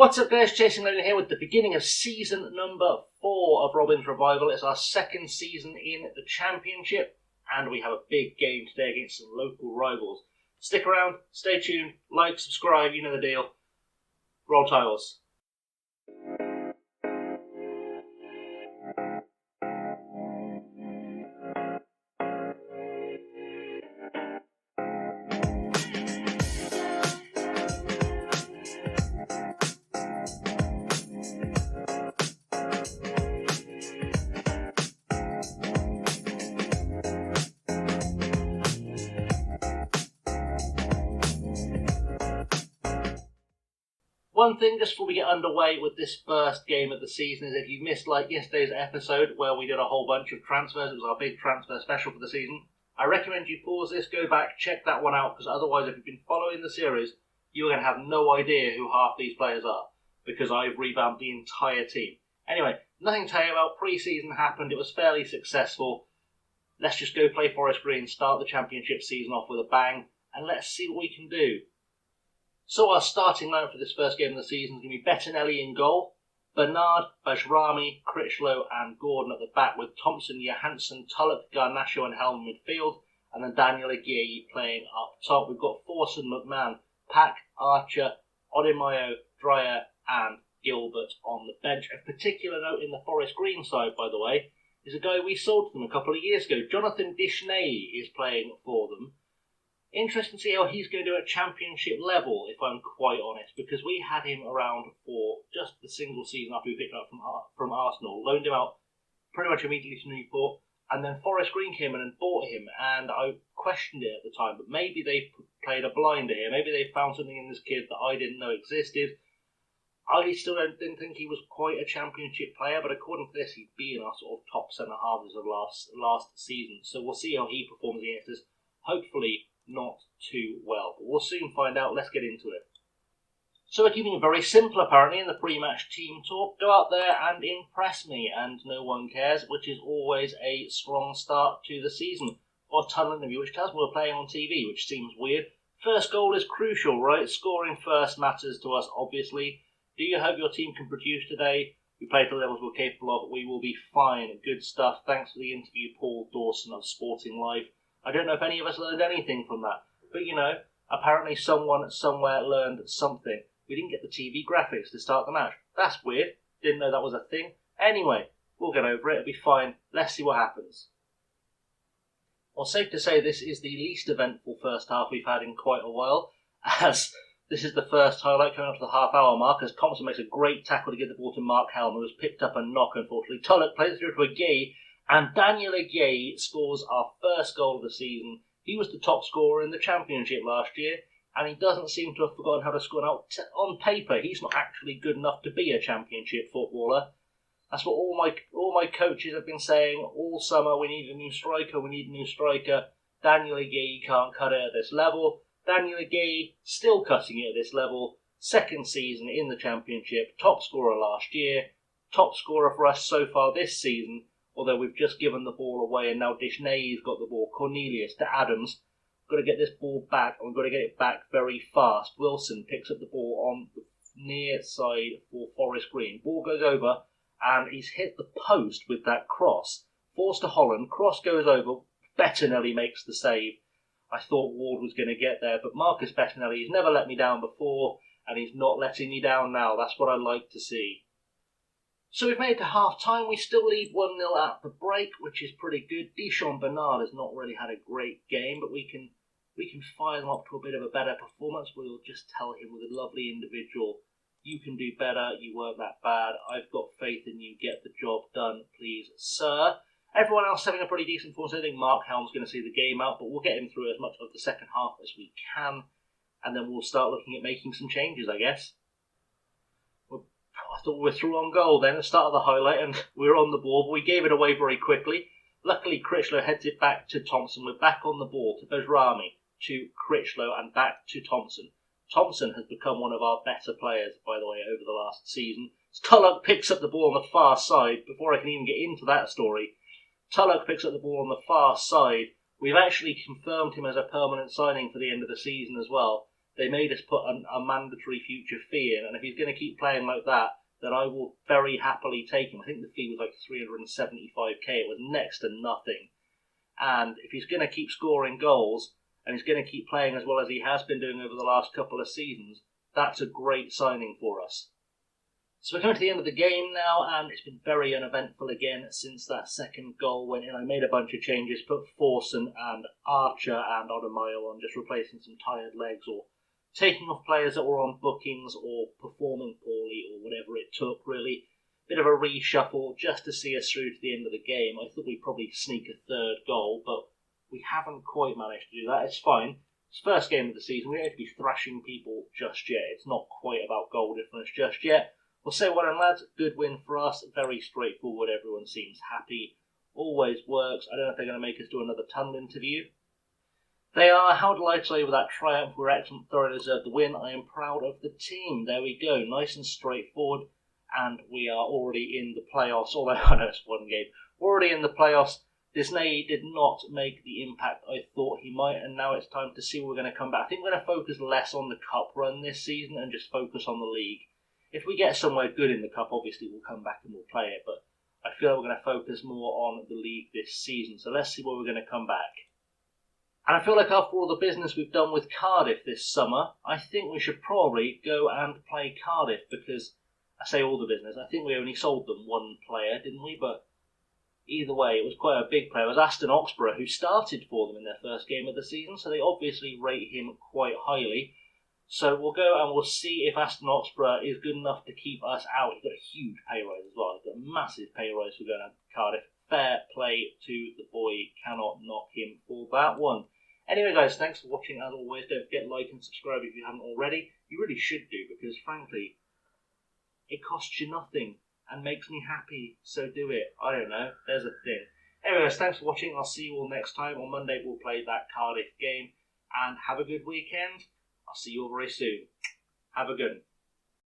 What's up guys, Chasing Logan here with the beginning of season number 4 of Robin's Revival. It's our second season in the Championship and we have a big game today against some local rivals. Stick around, stay tuned, like, subscribe, you know the deal. Roll titles. One thing just before we get underway with this first game of the season is if you missed like yesterday's episode where we did a whole bunch of transfers, it was our big transfer special for the season, I recommend you pause this, go back, check that one out, because otherwise if you've been following the series, you're going to have no idea who half these players are, because I've revamped the entire team. Anyway, nothing to tell you about. Pre-season happened, it was fairly successful. Let's just go play Forest Green, start the Championship season off with a bang, and let's see what we can do. So our starting lineup for this first game of the season is going to be Bettinelli in goal, Bernard, Bajrami, Critchlow and Gordon at the back, with Thompson, Johansson, Tulloch, Garnacho and Helm midfield, and then Daniel Aguirre playing up top. We've got Forson, McMahon, Pack, Archer, Odemayo, Dreyer and Gilbert on the bench. A particular note in the Forest Green side, by the way, is a guy we sold to them a couple of years ago. Jonathan Dishney is playing for them. Interesting to see how he's going to do at Championship level, if I'm quite honest, because we had him around for just the single season after we picked him up from Arsenal, loaned him out pretty much immediately to Newport, and then Forest Green came in and bought him, and I questioned it at the time, but maybe they played a blinder here, maybe they found something in this kid that I didn't know existed. I still didn't think he was quite a Championship player, but according to this, he'd be in our sort of top centre-halves of last season, so we'll see how he performs against us. Hopefully not too well, but we'll soon find out. Let's get into it. So we're keeping it very simple apparently in the pre-match team talk. Go out there and impress me, and no one cares, which is always a strong start to the season. Or tunnel interview, which tells me we're playing on TV, which seems weird. First goal is crucial, right? Scoring first matters to us, obviously. Do you hope your team can produce today? We played the levels we're capable of. We will be fine. Good stuff. Thanks for the interview, Paul Dawson of Sporting Life. I don't know if any of us learned anything from that, but you know, apparently someone somewhere learned something. We didn't get the TV graphics to start the match. That's weird. Didn't know that was a thing. Anyway, we'll get over it. It'll be fine. Let's see what happens. Well, safe to say this is the least eventful first half we've had in quite a while, as this is the first highlight coming up to the half-hour mark, as Thompson makes a great tackle to get the ball to Mark Helm, who has picked up a knock, unfortunately. Tulloch plays it through to Aguirre, and Daniel Aguirre scores our first goal of the season. He was the top scorer in the Championship last year, and he doesn't seem to have forgotten how to score. Now, on paper, he's not actually good enough to be a Championship footballer. That's what all my coaches have been saying all summer. We need a new striker, Daniel Aguirre can't cut it at this level. Daniel Aguirre still cutting it at this level. Second season in the Championship, top scorer last year, top scorer for us so far this season. Although we've just given the ball away and now Dishney's got the ball. Cornelius to Adams. Got to get this ball back, and we've got to get it back very fast. Wilson picks up the ball on the near side for Forest Green. Ball goes over and he's hit the post with that cross. Forced to Holland. Cross goes over. Bettinelli makes the save. I thought Ward was going to get there, but Marcus Bettinelli, he's never let me down before and he's not letting me down now. That's what I like to see. So we've made it to half-time. We still lead 1-0 at the break, which is pretty good. Deschamps Bernard has not really had a great game, but we can fire them up to a bit of a better performance. We'll just tell him with a lovely individual, you can do better, you weren't that bad, I've got faith in you, get the job done, please, sir. Everyone else having a pretty decent performance. I think Mark Helm's going to see the game out, but we'll get him through as much of the second half as we can, and then we'll start looking at making some changes, I guess. I thought we were through on goal then at the start of the highlight, and we were on the ball, but we gave it away very quickly. Luckily, Critchlow heads it back to Thompson. We're back on the ball to Bajrami, to Critchlow, and back to Thompson. Thompson has become one of our better players, by the way, over the last season. Tulloch picks up the ball on the far side. Before I can even get into that story, Tulloch picks up the ball on the far side. We've actually confirmed him as a permanent signing for the end of the season as well. they made us put a mandatory future fee in, and if he's going to keep playing like that, then I will very happily take him. I think the fee was like 375k. It was next to nothing. And if he's going to keep scoring goals, and he's going to keep playing as well as he has been doing over the last couple of seasons, that's a great signing for us. So we're coming to the end of the game now, and it's been very uneventful again since that second goal went in. I made a bunch of changes, put Forson and Archer and Odomayo on, just replacing some tired legs or taking off players that were on bookings or performing poorly or whatever it took, really. Bit of a reshuffle just to see us through to the end of the game. I thought we'd probably sneak a third goal, but we haven't quite managed to do that. It's fine. It's the first game of the season. We don't have to be thrashing people just yet. It's not quite about goal difference just yet. We'll say well done, lads. Good win for us. Very straightforward. Everyone seems happy. Always works. I don't know if they're going to make us do another tunnel interview. They are. How delighted are you with that triumph? We're excellent. Thoroughly deserved the win. I am proud of the team. There we go. Nice and straightforward. And we are already in the playoffs. Although I know it's one game. We're already in the playoffs. Disney did not make the impact I thought he might, and now it's time to see where we're going to come back. I think we're going to focus less on the cup run this season and just focus on the league. If we get somewhere good in the cup, obviously we'll come back and we'll play it, but I feel like we're going to focus more on the league this season. So let's see where we're going to come back. And I feel like after all the business we've done with Cardiff this summer, I think we should probably go and play Cardiff, because I say all the business, I think we only sold them one player, didn't we? But either way, it was quite a big player. It was Aston Oxborough, who started for them in their first game of the season, so they obviously rate him quite highly. So we'll go and we'll see if Aston Oxborough is good enough to keep us out. He's got a huge pay rise as well. He's got a massive pay rise for going to Cardiff. Fair play to the boy. Cannot knock him for that one. Anyway, guys, thanks for watching as always. Don't forget to like and subscribe if you haven't already. You really should do, because frankly, it costs you nothing and makes me happy, so do it. I don't know, there's a thing. Anyways, thanks for watching. I'll see you all next time. On Monday we'll play that Cardiff game, and have a good weekend. I'll see you all very soon. Have a good one.